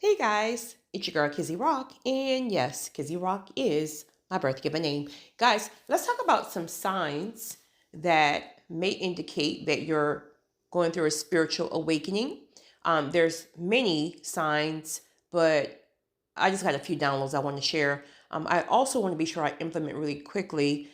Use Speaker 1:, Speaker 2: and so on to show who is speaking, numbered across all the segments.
Speaker 1: Hey guys, it's your girl Kizzy Rock, and yes, Kizzy Rock is my birth given name. Guys, let's talk about some signs that may indicate that you're going through a spiritual awakening. There's many signs, but I just got a few downloads I want to share. I also want to be sure I implement really quickly.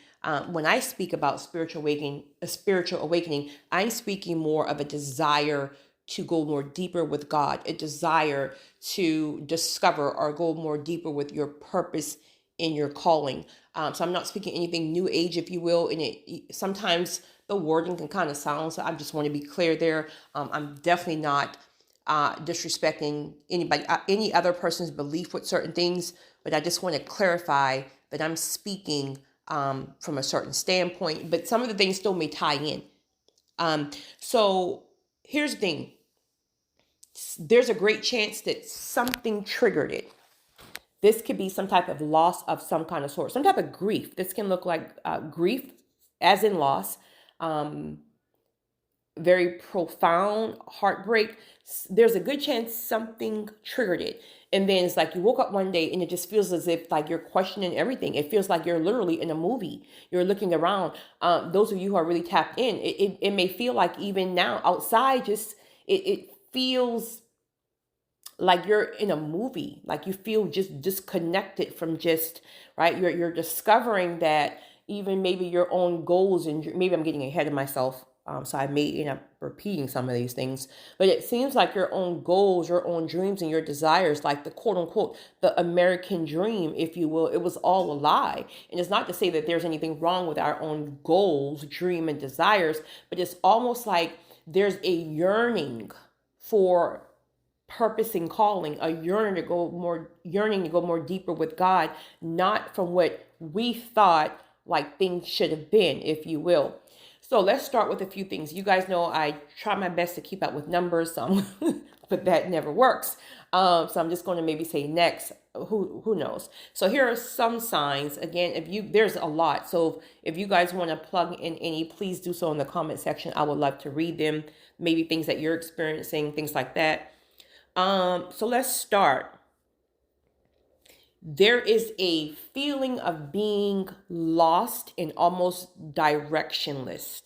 Speaker 1: When I speak about spiritual awakening, I'm speaking more of a desire to go more deeper with God, a desire to discover or go more deeper with your purpose in your calling. So I'm not speaking anything new age, if you will. And it sometimes the wording can kind of sound. So I just want to be clear there. I'm definitely not disrespecting anybody, any other person's belief with certain things. But I just want to clarify that I'm speaking from a certain standpoint. But some of the things still may tie in. So here's the thing. There's a great chance that something triggered it. This could be some type of loss of some kind of sort, some type of grief. This can look like grief, as in loss, very profound heartbreak. There's a good chance something triggered it. And then it's like you woke up one day and it just feels as if like you're questioning everything. It feels like you're literally in a movie. You're looking around. Those of you who are really tapped in, it may feel like even now outside, just it feels like you're in a movie, like you feel just disconnected from just right. You're discovering that even maybe your own goals, and maybe I'm getting ahead of myself, so I may end up repeating some of these things, but it seems like your own goals, your own dreams, and your desires, like the quote unquote the American dream, if you will, it was all a lie. And it's not to say that there's anything wrong with our own goals, dream, and desires, but it's almost like there's a yearning for purpose and calling, a yearning to go more deeper with God, not from what we thought like things should have been, if you will. So let's start with a few things. You guys know I try my best to keep up with numbers, but that never works. So I'm just going to maybe say next. Who knows? So here are some signs. Again, there's a lot. So if you guys want to plug in any, please do so in the comment section. I would love to read them. Maybe things that you're experiencing, things like that. So let's start. There is a feeling of being lost and almost directionless.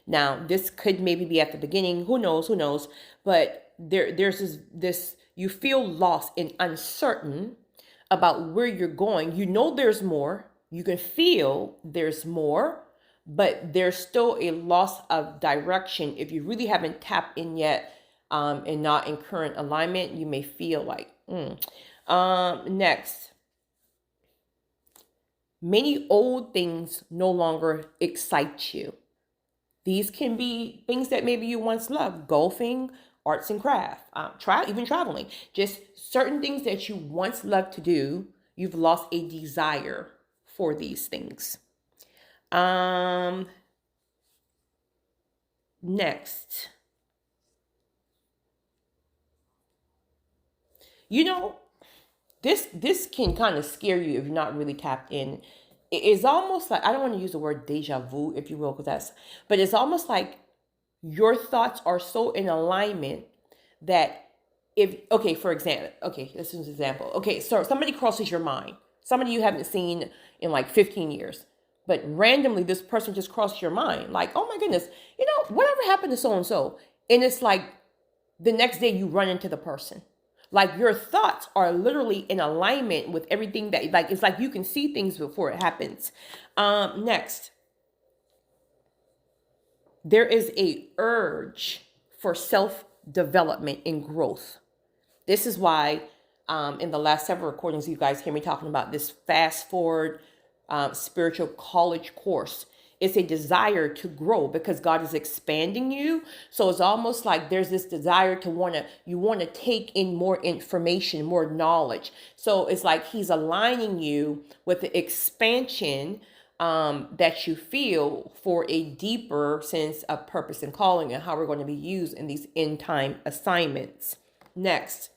Speaker 1: Now, this could maybe be at the beginning. Who knows? Who knows? But there's this you feel lost and uncertain about where you're going. You know there's more. You can feel there's more, but there's still a loss of direction. If you really haven't tapped in yet, and not in current alignment, you may feel like, next, many old things no longer excite you. These can be things that maybe you once loved: golfing, arts and craft, even traveling. Just certain things that you once loved to do, you've lost a desire for these things. Next, you know, this can kind of scare you if you're not really tapped in. It's almost like, I don't want to use the word deja vu, if you will, but it's almost like your thoughts are so in alignment that for example, this is an example. Okay, so somebody crosses your mind, somebody you haven't seen in like 15 years, but randomly this person just crossed your mind, like, oh my goodness, whatever happened to so and so, and it's like the next day you run into the person. Like your thoughts are literally in alignment with everything that, like, it's like you can see things before it happens. Next, there is a urge for self-development and growth. This is why in the last several recordings, you guys hear me talking about this fast forward spiritual college course. It's a desire to grow because God is expanding you. So it's almost like there's this desire to want to take in more information, more knowledge. So it's like he's aligning you with the expansion that you feel for a deeper sense of purpose and calling, and how we're going to be used in these end time assignments. Next,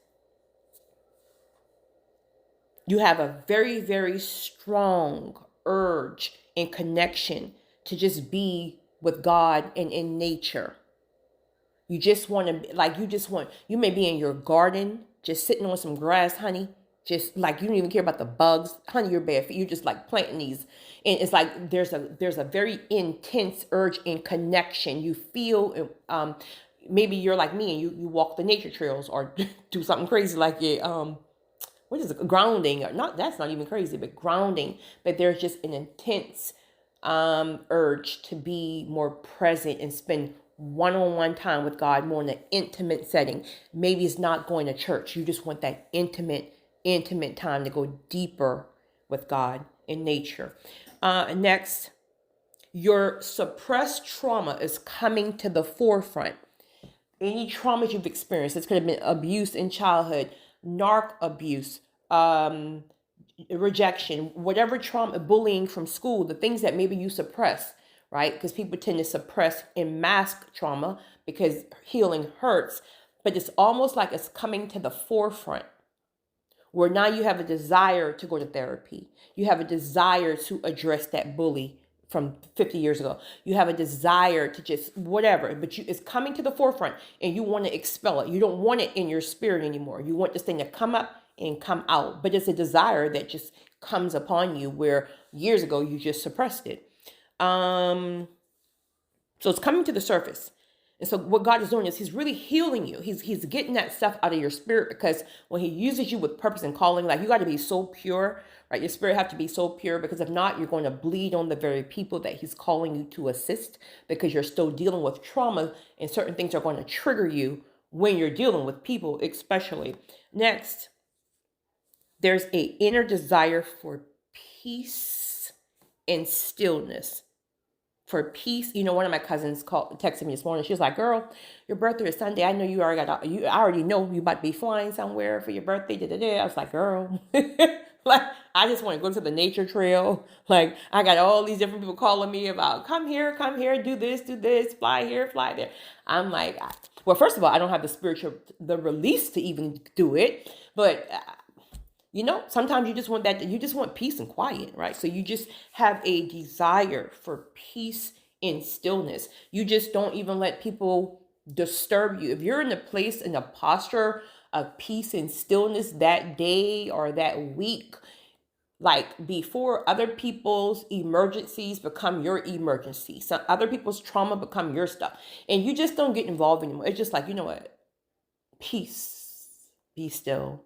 Speaker 1: you have a very, very strong urge and connection to just be with God and in nature. You just want to, you may be in your garden, just sitting on some grass, honey. Just like you don't even care about the bugs, honey. You're bare feet. You're just like planting these, and it's like there's a very intense urge and connection. You feel maybe you're like me and you walk the nature trails or do something crazy like it what is it, grounding, or not, that's not even crazy, but grounding. But there's just an intense urge to be more present and spend one-on-one time with God, more in an intimate setting. Maybe it's not going to church. You just want that intimate time to go deeper with God in nature. Next, your suppressed trauma is coming to the forefront. Any traumas you've experienced, this could have been abuse in childhood, narc abuse, rejection, whatever trauma, bullying from school, the things that maybe you suppress, right? Because people tend to suppress and mask trauma because healing hurts, but it's almost like it's coming to the forefront where now you have a desire to go to therapy. You have a desire to address that bully from 50 years ago. You have a desire to just whatever, but it's coming to the forefront and you want to expel it. You don't want it in your spirit anymore. You want this thing to come up and come out, but it's a desire that just comes upon you where years ago you just suppressed it. So it's coming to the surface. And so what God is doing is he's really healing you. He's getting that stuff out of your spirit, because when he uses you with purpose and calling, like, you got to be so pure, right? Your spirit have to be so pure, because if not, you're going to bleed on the very people that he's calling you to assist, because you're still dealing with trauma and certain things are going to trigger you when you're dealing with people, especially. Next, there's an inner desire for peace and stillness. For peace. You know, one of my cousins texted me this morning. She was like, "Girl, your birthday is Sunday. I know you already I already know you about to be flying somewhere for your birthday." I was like, "Girl, like, I just want to go to the nature trail. Like, I got all these different people calling me about, come here, do this, fly here, fly there." I'm like, well, first of all, I don't have the release to even do it, but you know, sometimes you just want peace and quiet, right? So you just have a desire for peace and stillness. You just don't even let people disturb you. If you're in a posture of peace and stillness that day or that week, like, before other people's emergencies become your emergency, some other people's trauma become your stuff, and you just don't get involved anymore. It's just like, you know what? Peace, be still.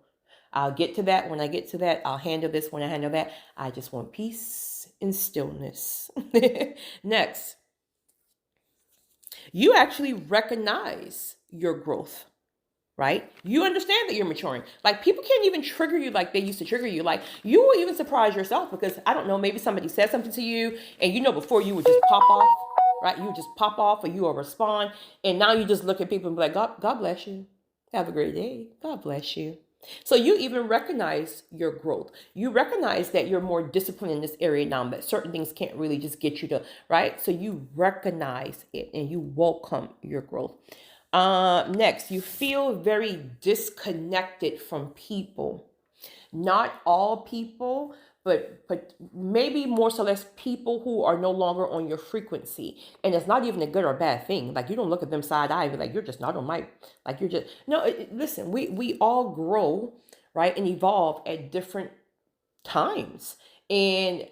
Speaker 1: I'll get to that when I get to that. I'll handle this when I handle that. I just want peace and stillness. Next, you actually recognize your growth, right? You understand that you're maturing. Like, people can't even trigger you like they used to trigger you. Like, you will even surprise yourself, because I don't know, maybe somebody said something to you and you know before you would just pop off, right? You would just pop off, or you will respond. And now you just look at people and be like, God bless you. Have a great day. God bless you. So you even recognize your growth. You recognize that you're more disciplined in this area now, that certain things can't really just get you to, right? So you recognize it and you welcome your growth. Next, you feel very disconnected from people. Not all people, but maybe more so less people who are no longer on your frequency. And it's not even a good or bad thing. Like, you don't look at them side eye and be like, you're just not on my, like, you're just, no, listen, we all grow, right, and evolve at different times. And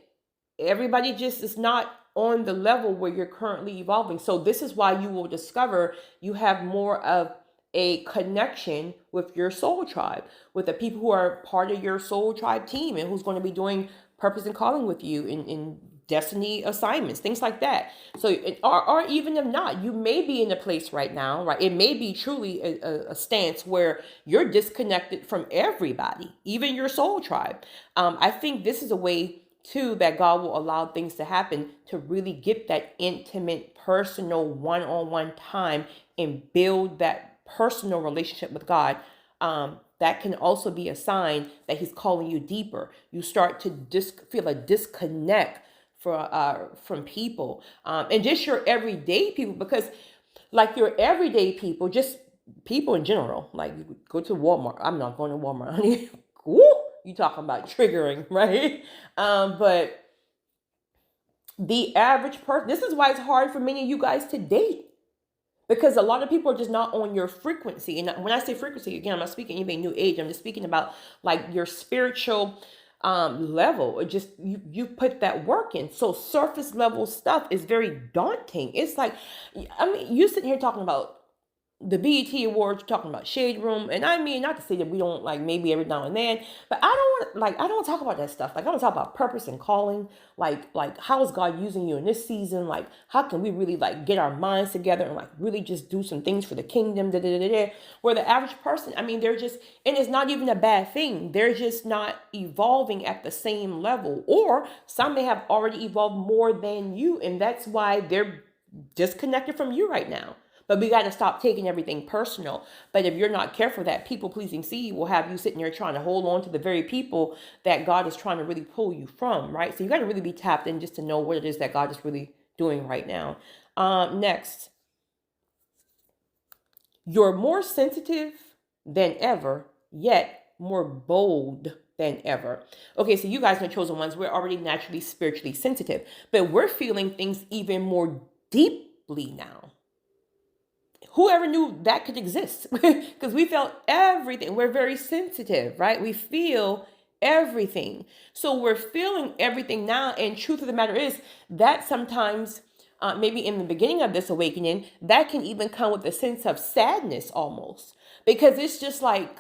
Speaker 1: everybody just is not on the level where you're currently evolving. So this is why you will discover you have more of a connection with your soul tribe, with the people who are part of your soul tribe team, and who's going to be doing purpose and calling with you in destiny assignments, things like that. So, or even if not, you may be in a place right now, right? It may be truly a stance where you're disconnected from everybody, even your soul tribe. I think this is a way too that God will allow things to happen to really get that intimate, personal, one-on-one time and build that personal relationship with God. That can also be a sign that he's calling you deeper. You start to feel a disconnect from people, and just your everyday people, because like your everyday people, just people in general, like, you go to Walmart. I'm not going to Walmart, honey. Woo! You talking about triggering, right? But the average person, this is why it's hard for many of you guys to date, Because a lot of people are just not on your frequency. And when I say frequency, again, I'm not speaking anything new age. I'm just speaking about like your spiritual level. It just you put that work in. So surface level stuff is very daunting. It's like, I mean, you sitting here talking about the BET Awards, talking about Shade Room, and I mean, not to say that we don't, like, maybe every now and then, but I don't talk about that stuff. Like, I don't talk about purpose and calling. Like how is God using you in this season? Like, how can we really like get our minds together and like really just do some things for the kingdom? Where the average person, I mean, they're just, and it's not even a bad thing. They're just not evolving at the same level, or some may have already evolved more than you, and that's why they're disconnected from you right now. But we got to stop taking everything personal. But if you're not careful, that people-pleasing seed will have you sitting there trying to hold on to the very people that God is trying to really pull you from, right? So you got to really be tapped in just to know what it is that God is really doing right now. Next, you're more sensitive than ever, yet more bold than ever. Okay, so you guys know chosen ones, we're already naturally spiritually sensitive, but we're feeling things even more deeply now. Whoever knew that could exist? Because we felt everything. We're very sensitive, right? We feel everything. So we're feeling everything now. And truth of the matter is that sometimes, maybe in the beginning of this awakening, that can even come with a sense of sadness almost. Because it's just like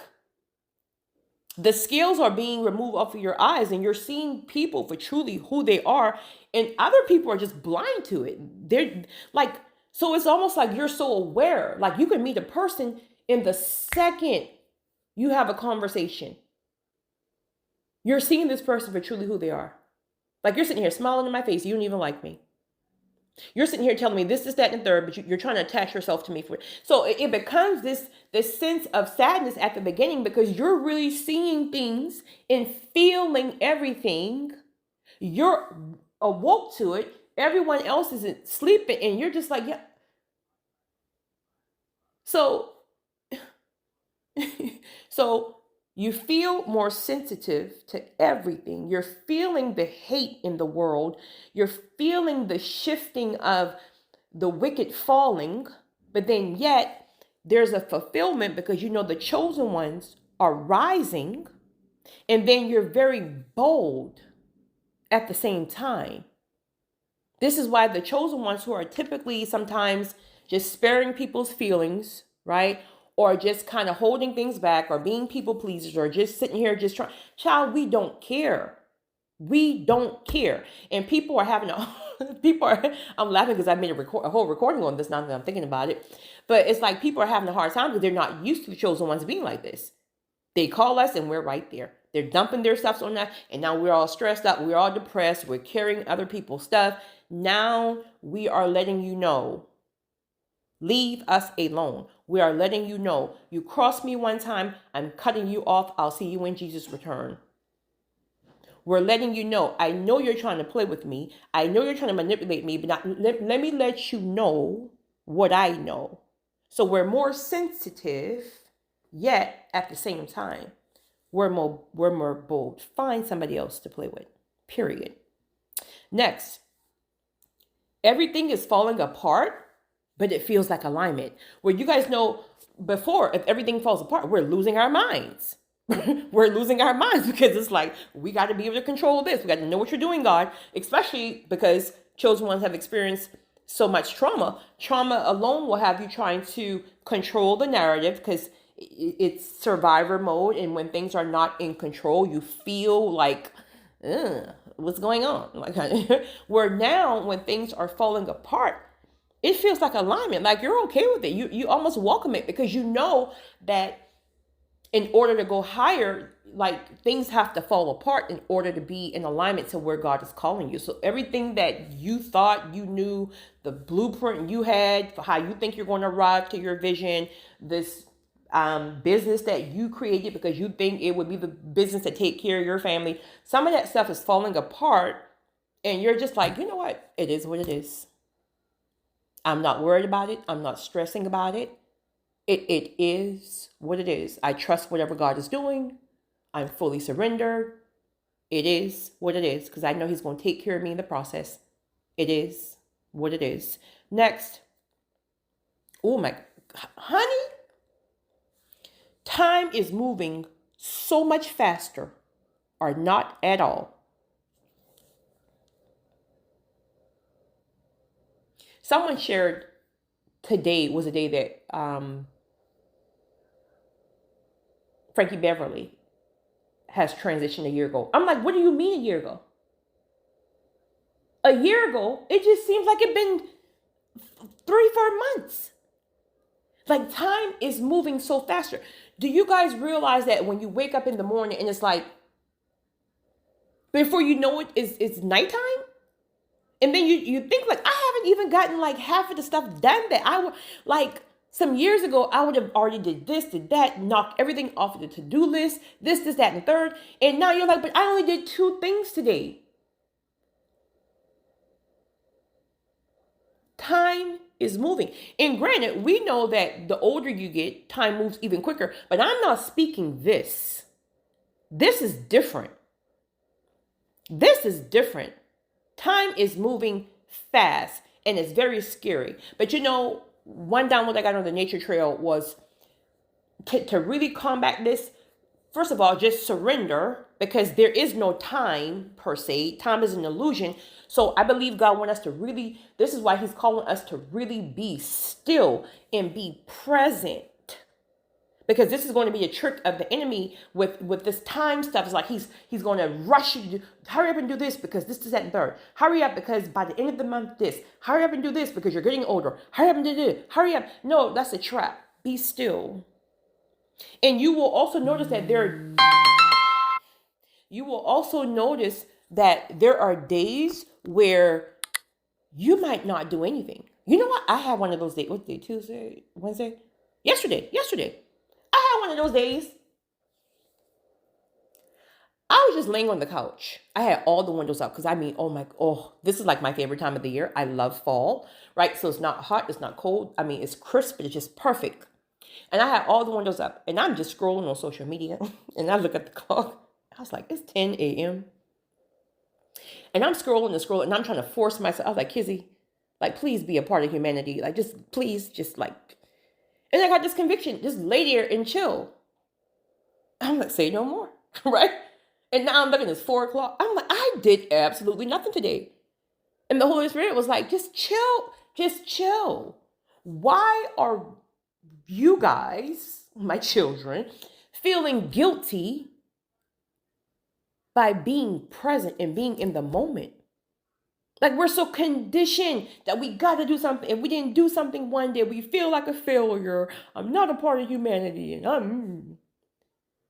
Speaker 1: the scales are being removed off of your eyes and you're seeing people for truly who they are. And other people are just blind to it. They're like, so it's almost like you're so aware, like you can meet a person in the second you have a conversation. You're seeing this person for truly who they are. Like you're sitting here smiling in my face. You don't even like me. You're sitting here telling me this, that, and the third, but you're trying to attach yourself to me for it. So it becomes this sense of sadness at the beginning because you're really seeing things and feeling everything. You're awoke to it. Everyone else isn't sleeping and you're just like, yeah. So you feel more sensitive to everything. You're feeling the hate in the world. You're feeling the shifting of the wicked falling, but then yet there's a fulfillment because you know the chosen ones are rising, and then you're very bold at the same time. This is why the chosen ones, who are typically sometimes just sparing people's feelings, right? Or just kind of holding things back or being people pleasers or just sitting here just trying. Child, we don't care. We don't care. And people are having I'm laughing because I made a whole recording on this now that I'm thinking about it. But it's like people are having a hard time because they're not used to the chosen ones being like this. They call us and we're right there. They're dumping their stuff on that. And now we're all stressed out. We're all depressed. We're carrying other people's stuff. Now we are letting you know, leave us alone. We are letting you know, you crossed me one time, I'm cutting you off. I'll see you when Jesus returns. We're letting you know, I know you're trying to play with me. I know you're trying to manipulate me, but let me let you know what I know. So we're more sensitive, yet at the same time, we're more bold. Find somebody else to play with, period. Next, everything is falling apart, but it feels like alignment. Where you guys know before, if everything falls apart, we're losing our minds. We're losing our minds because it's like, we got to be able to control this. We got to know what you're doing, God, especially because chosen ones have experienced so much trauma. Trauma alone will have you trying to control the narrative because it's survivor mode. And when things are not in control, you feel like, what's going on? Like, where now when things are falling apart, it feels like alignment. Like you're okay with it. You almost welcome it because you know that in order to go higher, like things have to fall apart in order to be in alignment to where God is calling you. So everything that you thought you knew, the blueprint you had for how you think you're going to arrive to your vision, this business that you created because you think it would be the business to take care of your family, some of that stuff is falling apart and you're just like, you know what? It is what it is. I'm not worried about it. I'm not stressing about it. It is what it is. I trust whatever God is doing. I'm fully surrendered. It is what it is because I know he's going to take care of me in the process. It is what it is. Next, Oh my, honey, time is moving so much faster, or not at all. Someone shared today was a day that Frankie Beverly has transitioned a year ago. I'm like, what do you mean a year ago? A year ago, it just seems like it's been 3, 4 months. Like time is moving so faster. Do you guys realize that when you wake up in the morning and it's like before you know it, it's nighttime? And then you think like I haven't even gotten like half of the stuff done that I would like some years ago. I would have already did this, did that, knocked everything off of the to-do list, this, that, and the third. And now you're like, but I only did 2 things today. Time is moving. And granted, we know that the older you get, time moves even quicker. But I'm not speaking this. This is different. This is different. Time is moving fast and it's very scary. But one download I got on the nature trail was to really combat this. First of all, just surrender, because there is no time per se. Time is an illusion. So I believe God wants us to really, this is why he's calling us to really be still and be present. Because this is going to be a trick of the enemy with this time stuff. It's like he's going to rush you to hurry up and do this because this, that, and third. Hurry up because by the end of the month, this. Hurry up and do this because you're getting older. Hurry up and do this. Hurry up. No, that's a trap. Be still. And you will also notice that there are days where you might not do anything. You know what? I had one of those days. What day? Tuesday? Wednesday? Yesterday. I had one of those days. I was just laying on the couch. I had all the windows up because this is like my favorite time of the year. I love fall, right? So it's not hot, it's not cold. I mean, it's crisp, but it's just perfect. And I had all the windows up and I'm just scrolling on social media and I look at the clock. I was like, it's 10 a.m. And I'm scrolling and I'm trying to force myself. I was like, Kizzy, like, please be a part of humanity. Like, please, like, and I got this conviction, just lay there and chill. I'm like, say no more, right? And now I'm looking, it's 4 o'clock. I'm like, I did absolutely nothing today. And the Holy Spirit was like, just chill. Why are you guys, my children, feeling guilty by being present and being in the moment? Like, we're so conditioned that we got to do something. If we didn't do something one day, we feel like a failure. I'm not a part of humanity. And I'm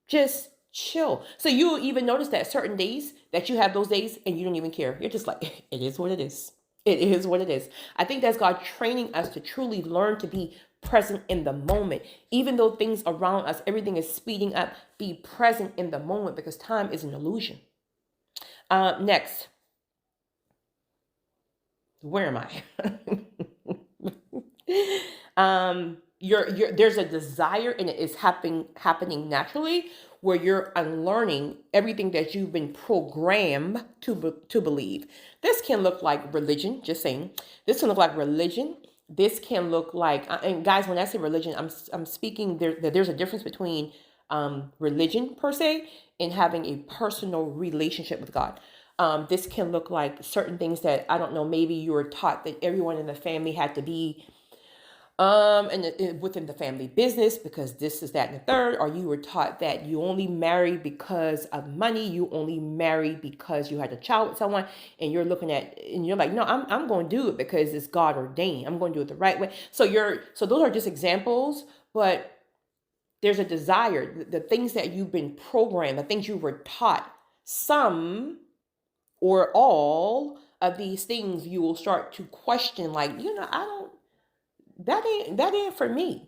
Speaker 1: just chill. So you'll even notice that certain days that you have those days and you don't even care. You're just like, it is what it is. It is what it is. I think that's God training us to truly learn to be present in the moment. Even though things around us, everything is speeding up, be present in the moment because time is an illusion. Next. Where am I? There's a desire and it is happening naturally where you're unlearning everything that you've been programmed to believe. This can look like religion, just saying. This can look like religion. This can look like, and guys, when I say religion, I'm speaking there's a difference between religion per se and having a personal relationship with God. This can look like certain things that, I don't know, maybe you were taught that everyone in the family had to be within the family business because this is that and the third, or you were taught that you only marry because of money, you only marry because you had a child with someone, and you're looking at, and you're like, no, I'm going to do it because it's God ordained. I'm going to do it the right way. So those are just examples, but there's a desire, the things that you've been programmed, the things you were taught, some or all of these things you will start to question, like, that ain't for me.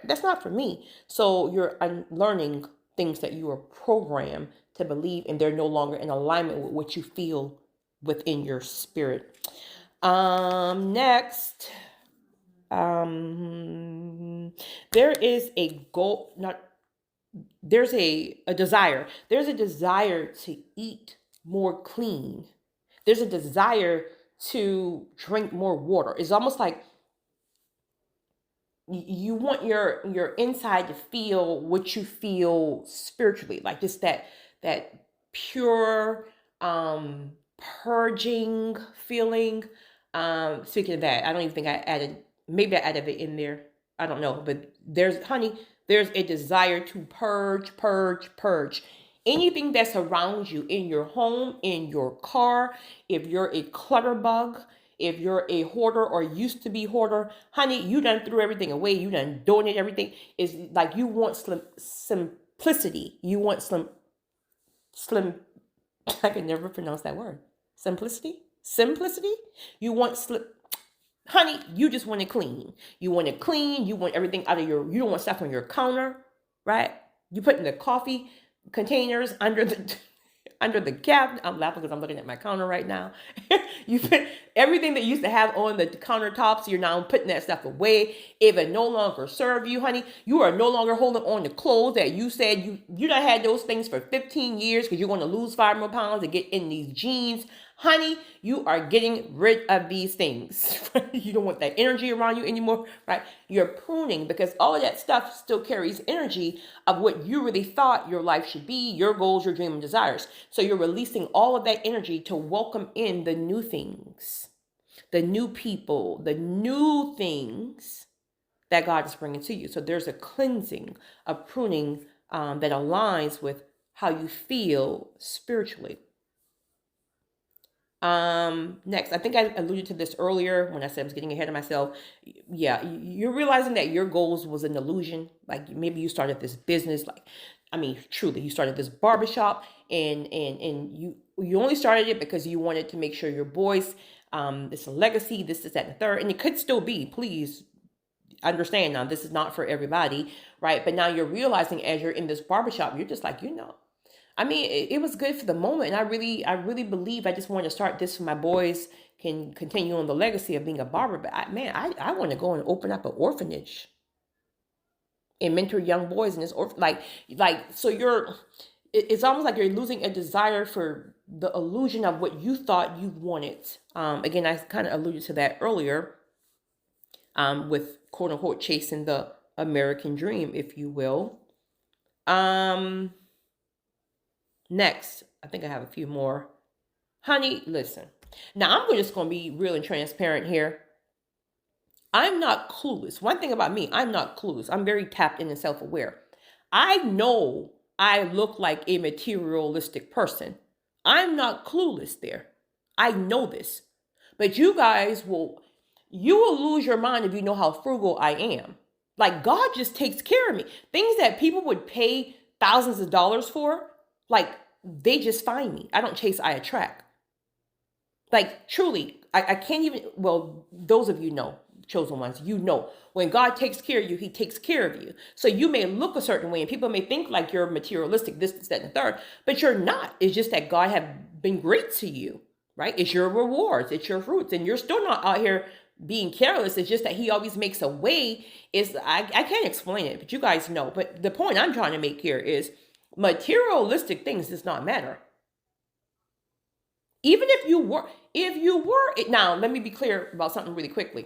Speaker 1: That's not for me. So you're unlearning things that you were programmed to believe, and they're no longer in alignment with what you feel within your spirit. Next, there is a goal, there's a desire. There's a desire to eat more clean. There's a desire to drink more water. It's almost like you want your inside to feel what you feel spiritually, like just that pure um purging feeling. Speaking of that, I don't even think I added, maybe I added it in there, I don't know, but there's, honey, there's a desire to purge, purge, purge anything that's around you, in your home, in your car. If you're a clutter bug, if you're a hoarder or used to be hoarder, honey, you done threw everything away. You done donated everything. It's like you want simplicity. You want slim. I can never pronounce that word. Simplicity. Simplicity. You want slim. Honey, you just want it clean. You want it clean. You want everything out of your. You don't want stuff on your counter, right? You put in the coffee containers under the under the cabinet. I'm laughing because I'm looking at my counter right now. You put everything that you used to have on the countertops, you're now putting that stuff away. If it no longer serve you, honey, you are no longer holding on to clothes that you said you done had those things for 15 years because you're going to lose 5 more pounds to get in these jeans. Honey, you are getting rid of these things. You don't want that energy around you anymore, right? You're pruning because all of that stuff still carries energy of what you really thought your life should be, your goals, your dreams, and desires. So you're releasing all of that energy to welcome in the new things, the new people, the new things that God is bringing to you. So there's a cleansing, a pruning that aligns with how you feel spiritually. Next, I think I alluded to this earlier when I said I was getting ahead of myself. Yeah, you're realizing that your goals was an illusion. Like maybe you started this business, like, I mean, truly, you started this barbershop, and you only started it because you wanted to make sure your boys, it's a legacy, this is that and the third, and it could still be. Please understand now, this is not for everybody, right? But now you're realizing as you're in this barbershop, you're just like, I mean, it was good for the moment, and I really believe I just wanted to start this so my boys can continue on the legacy of being a barber. But I want to go and open up an orphanage and mentor young boys in this so it's almost like you're losing a desire for the illusion of what you thought you wanted. Again, I kind of alluded to that earlier, with quote unquote chasing the American dream, if you will. Next, I think I have a few more. Honey, listen. Now, I'm just going to be real and transparent here. I'm not clueless. One thing about me, I'm not clueless. I'm very tapped in and self-aware. I know I look like a materialistic person. I'm not clueless there. I know this. But you will lose your mind if you know how frugal I am. Like, God just takes care of me. Things that people would pay thousands of dollars for, like, they just find me. I don't chase, I attract. Like, truly, I can't even, well, those of you know, chosen ones, when God takes care of you, he takes care of you. So you may look a certain way and people may think like you're materialistic, this, that, and the third, but you're not. It's just that God have been great to you, right? It's your rewards, it's your fruits, and you're still not out here being careless. It's just that he always makes a way. I can't explain it, but you guys know. But the point I'm trying to make here is materialistic things does not matter. Even if you were, now let me be clear about something really quickly.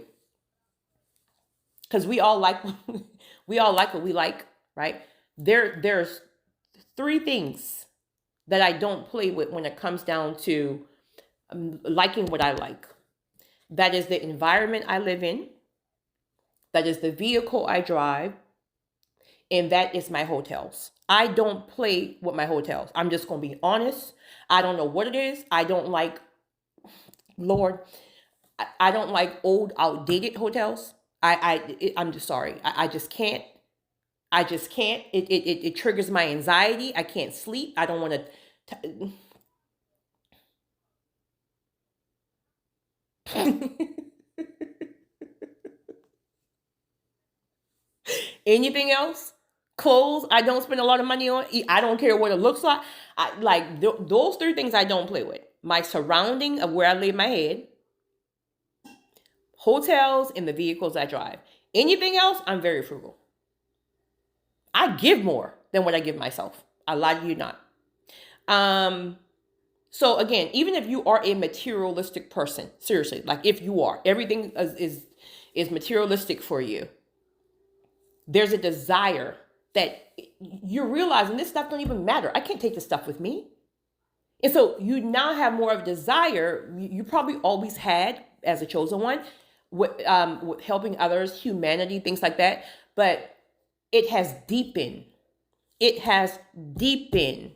Speaker 1: Because we all like what we like, right? There's 3 things that I don't play with when it comes down to liking what I like. That is the environment I live in. That is the vehicle I drive. And that is my hotels. I don't play with my hotels. I'm just going to be honest. I don't know what it is. I don't like, Lord, I don't like old, outdated hotels. I'm just sorry. I just can't. I just can't. It triggers my anxiety. I can't sleep. I don't want to. Anything else? Clothes, I don't spend a lot of money on. I don't care what it looks like. Those 3 things I don't play with. My surrounding of where I lay my head, hotels, and the vehicles I drive. Anything else, I'm very frugal. I give more than what I give myself. I lie to you not. So again, even if you are a materialistic person, seriously, like if you are, everything is materialistic for you. There's a desire that you're realizing this stuff don't even matter. I can't take this stuff with me. And so you now have more of a desire you probably always had as a chosen one with helping others, humanity, things like that. But it has deepened. It has deepened.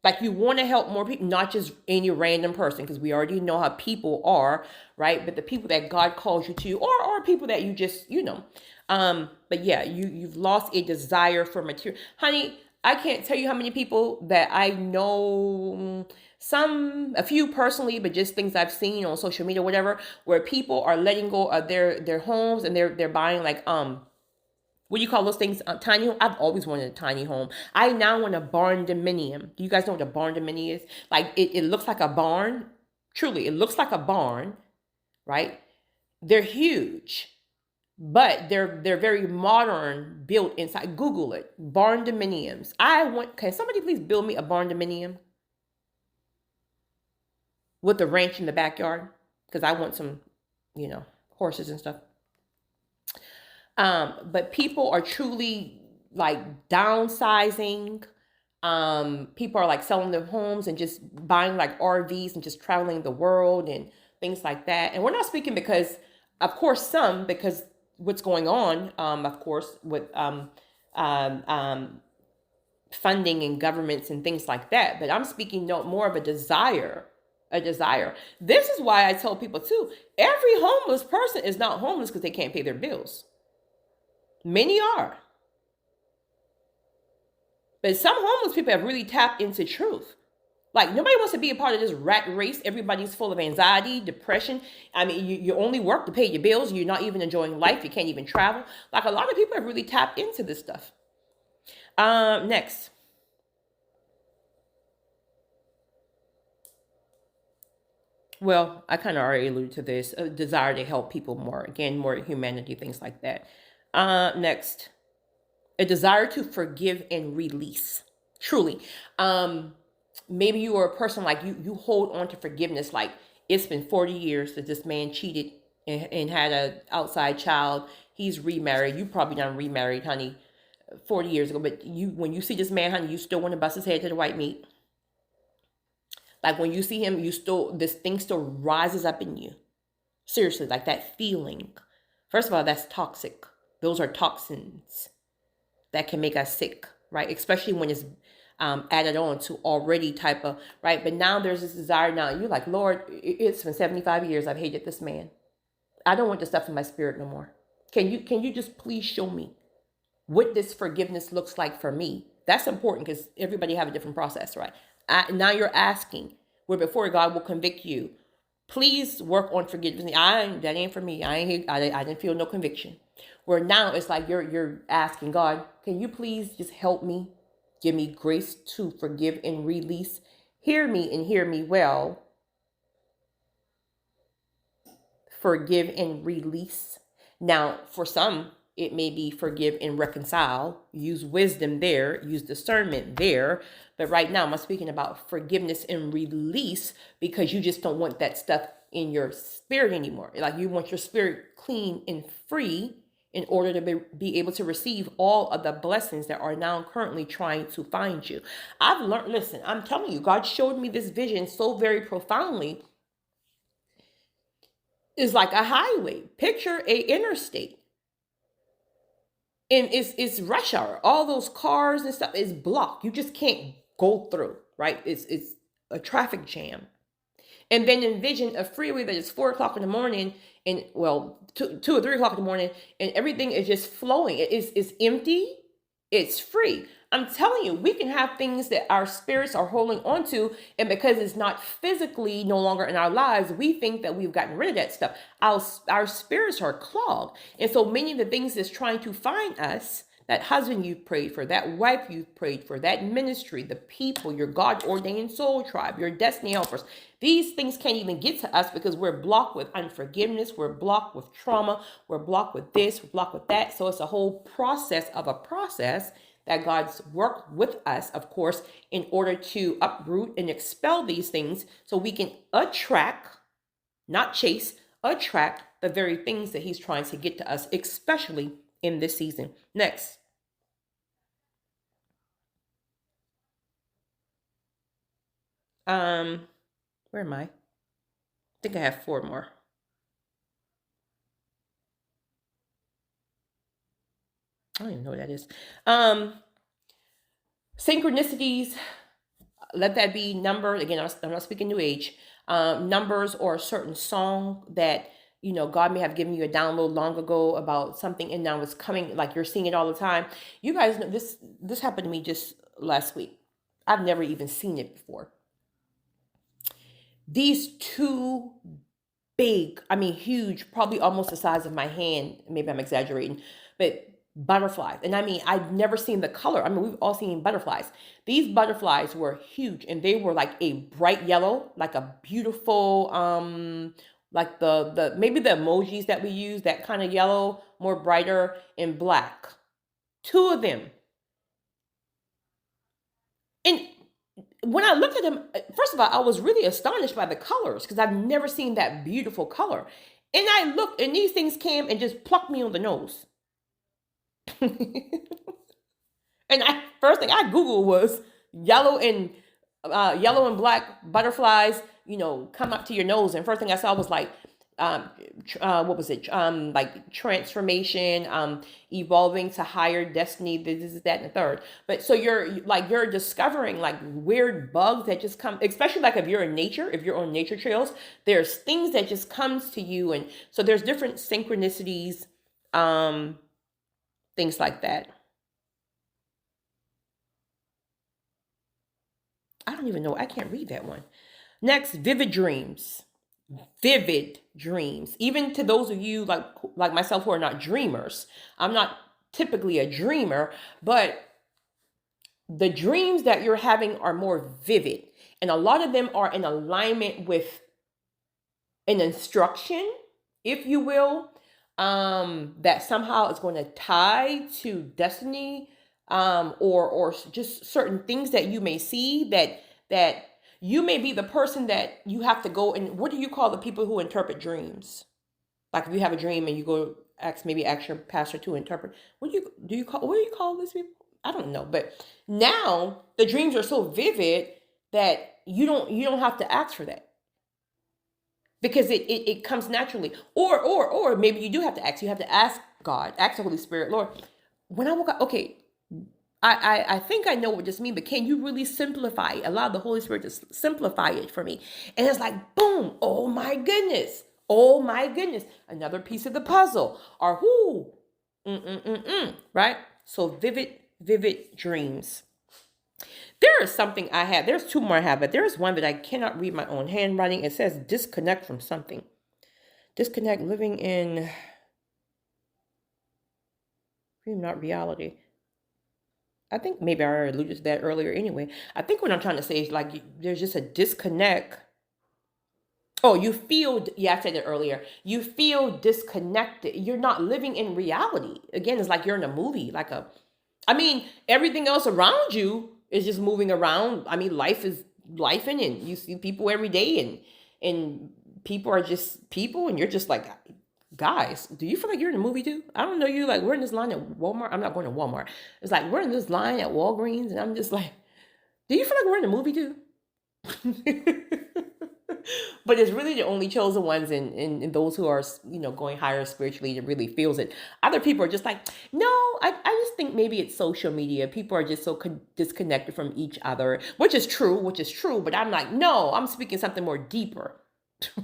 Speaker 1: Like you want to help more people, not just any random person, because we already know how people are, right? But the people that God calls you to, or people that you just, but yeah, you've lost a desire for material. Honey, I can't tell you how many people that I know, a few personally, but just things I've seen on social media, whatever, where people are letting go of their homes and they're buying like what do you call those things? Tiny home. I've always wanted a tiny home. I now want a barn dominium. Do you guys know what a barn dominium is? Like it looks like a barn. Truly, it looks like a barn, right? They're huge, but they're very modern, built inside. Google it. Barn dominiums. Can somebody please build me a barn dominium with a ranch in the backyard? Because I want some, horses and stuff. But people are truly like downsizing. People are like selling their homes and just buying like RVs and just traveling the world and things like that. And we're not speaking because, of course, because what's going on, of course, with funding and governments and things like that. But I'm speaking more of a desire. A desire. This is why I tell people too, every homeless person is not homeless because they can't pay their bills. Many are. But some homeless people have really tapped into truth. Like nobody wants to be a part of this rat race. Everybody's full of anxiety, depression. I mean, you only work to pay your bills. You're not even enjoying life. You can't even travel. Like a lot of people have really tapped into this stuff. Next. Well, I kind of already alluded to this. A desire to help people more. Again, more humanity, things like that. Next, a desire to forgive and release. Truly. Maybe you are a person like you hold on to forgiveness. Like it's been 40 years that this man cheated and had an outside child. He's remarried. You probably done remarried, honey, 40 years ago. But when you see this man, honey, you still want to bust his head to the white meat. Like when you see him, this thing still rises up in you. Seriously, like that feeling. First of all, that's toxic. Those are toxins that can make us sick, right? Especially when it's added on to already type of, right? But now there's this desire now. You're like, Lord, it's been 75 years I've hated this man. I don't want this stuff in my spirit no more. Can you just please show me what this forgiveness looks like for me? That's important because everybody have a different process, right? Now you're asking where before God will convict you. Please work on forgiveness. That ain't for me. I didn't feel no conviction. Where now it's like you're asking God, can you please just help me? Give me grace to forgive and release. Hear me and hear me well. Forgive and release. Now, for some, it may be forgive and reconcile. Use wisdom there. Use discernment there. But right now, I'm speaking about forgiveness and release because you just don't want that stuff in your spirit anymore. Like you want your spirit clean and free in order to be able to receive all of the blessings that are now currently trying to find you. I've learned, listen, I'm telling you, God showed me this vision so very profoundly. It's like a highway. Picture a interstate. And it's rush hour. All those cars and stuff is blocked. You just can't go through, right? It's a traffic jam. And then envision a freeway that is 4 o'clock in the morning and 2 or 3 o'clock in the morning and everything is just flowing. It's empty. It's free. I'm telling you, we can have things that our spirits are holding on to, and because it's not physically no longer in our lives, we think that we've gotten rid of that stuff. Our spirits are clogged. And so many of the things that's trying to find us, that husband you've prayed for, that wife you've prayed for, that ministry, the people, your God-ordained soul tribe, your destiny helpers, these things can't even get to us because we're blocked with unforgiveness, we're blocked with trauma, we're blocked with this, we're blocked with that. So it's a whole process that God's worked with us, of course, in order to uproot and expel these things so we can attract, not chase, attract the very things that he's trying to get to us, especially in this season. Next. Where am I think I have four more. I don't even know what that is. Synchronicities, let that be numbers. Again, I'm not speaking New Age. Numbers or a certain song that, God may have given you a download long ago about something, and now it's coming, like you're seeing it all the time. You guys know this happened to me just last week. I've never even seen it before. These two big, I mean huge, probably almost the size of my hand, maybe I'm exaggerating, but butterflies. And I mean, I've never seen the color. I mean, we've all seen butterflies. These butterflies were huge, and they were like a bright yellow, like a beautiful, like the maybe the emojis that we use, that kind of yellow, more brighter, and black. Two of them. And when I looked at them, first of all, I was really astonished by the colors because I've never seen that beautiful color. And I looked, and these things came and just plucked me on the nose. And first thing I Googled was yellow and black butterflies, come up to your nose. And first thing I saw was like, what was it? Like transformation, evolving to higher destiny. This is that and the third. But so you're discovering like weird bugs that just come, especially like if you're in nature, if you're on nature trails, there's things that just comes to you. And so there's different synchronicities, things like that. I don't even know. I can't read that one. Next, vivid dreams. Vivid dreams. Even to those of you like myself who are not dreamers. I'm not typically a dreamer, but the dreams that you're having are more vivid. And a lot of them are in alignment with an instruction, if you will, that somehow is going to tie to destiny, or just certain things that you may see that you may be the person that you have to go and what do you call the people who interpret dreams? Like if you have a dream and you go ask your pastor to interpret, what do you call these people? I don't know, but now the dreams are so vivid that you don't have to ask for that because it comes naturally. Or maybe you do have to ask. You have to ask God, ask the Holy Spirit, Lord. When I woke up, okay, I think I know what this means, but can you really simplify it? Allow the Holy Spirit to simplify it for me. And it's like, boom, oh my goodness. Oh my goodness. Another piece of the puzzle. Or who? Right? So vivid dreams. There is something I have. There's two more I have, but there's one that I cannot read my own handwriting. It says disconnect from something. Disconnect, living in not reality. I think maybe I already alluded to that earlier anyway. I think what I'm trying to say is like there's just a disconnect. Oh, yeah, I said it earlier. You feel disconnected. You're not living in reality. Again, it's like you're in a movie, I mean, everything else around you is just moving around. I mean, life is lifing and you see people every day and people are just people and you're just like, guys, do you feel like you're in a movie too? I don't know you. Like, we're in this line at Walmart. I'm not going to Walmart. It's like, we're in this line at Walgreens. And I'm just like, do you feel like we're in a movie too? But it's really the only chosen ones and those who are, going higher spiritually that really feels it. Other people are just like, no, I just think maybe it's social media. People are just so disconnected from each other, which is true. But I'm like, no, I'm speaking something more deeper,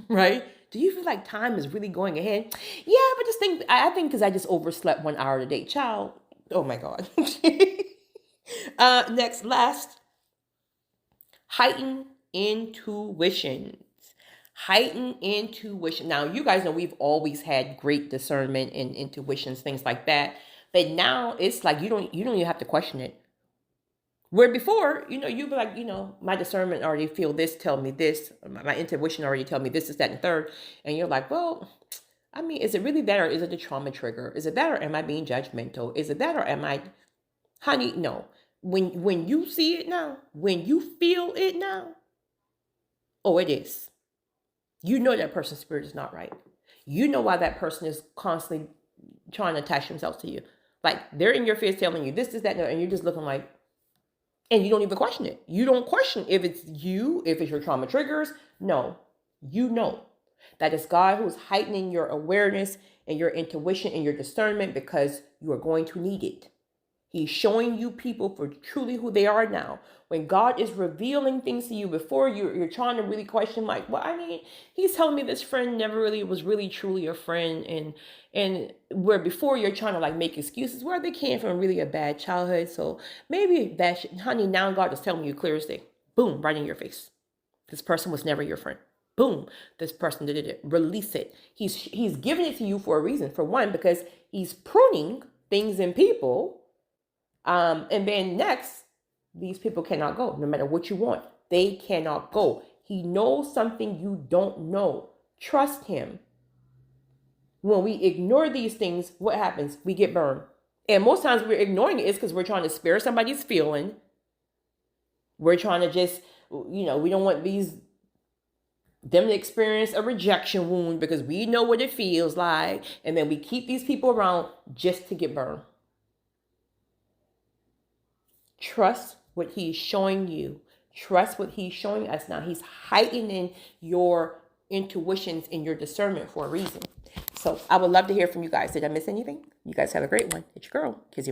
Speaker 1: right? Do you feel like time is really going ahead? Yeah, but I think because I just overslept 1 hour a day. Child, oh my God. Last, heightened intuition. Heightened intuition. Now, you guys know we've always had great discernment and intuitions, things like that. But now it's like you don't even have to question it. Where before, you'd be like, my discernment already feel this, tell me this. My intuition already tell me this, that, and third. And you're like, well, I mean, is it really that or is it the trauma trigger? Is it that or am I being judgmental? Is it that or am I, honey, no. When you see it now, when you feel it now, oh, it is. You know that person's spirit is not right. You know why that person is constantly trying to attach themselves to you. Like they're in your face telling you this, that, and you're just looking like, and you don't even question it. You don't question if it's you, if it's your trauma triggers. No, you know that it's God who's heightening your awareness and your intuition and your discernment because you are going to need it. He's showing you people for truly who they are now. When God is revealing things to you before you're trying to really question, like, well, I mean, he's telling me this friend never really was really truly a friend, and where before you're trying to like make excuses where they came from really a bad childhood. So maybe that, honey, now God is telling you clear as day. Boom, right in your face. This person was never your friend. Boom, this person did it. Release it. He's giving it to you for a reason. For one, because he's pruning things in people. And then next, these people cannot go. No matter what you want, they cannot go. He knows something you don't know. Trust him. When we ignore these things, what happens? We get burned. And most times we're ignoring it is because we're trying to spare somebody's feeling. We're trying to just, we don't want them to experience a rejection wound because we know what it feels like. And then we keep these people around just to get burned. Trust what he's showing you. Trust what he's showing us now. He's heightening your intuitions and your discernment for a reason. So I would love to hear from you guys. Did I miss anything? You guys have a great one. It's your girl, Kizzy.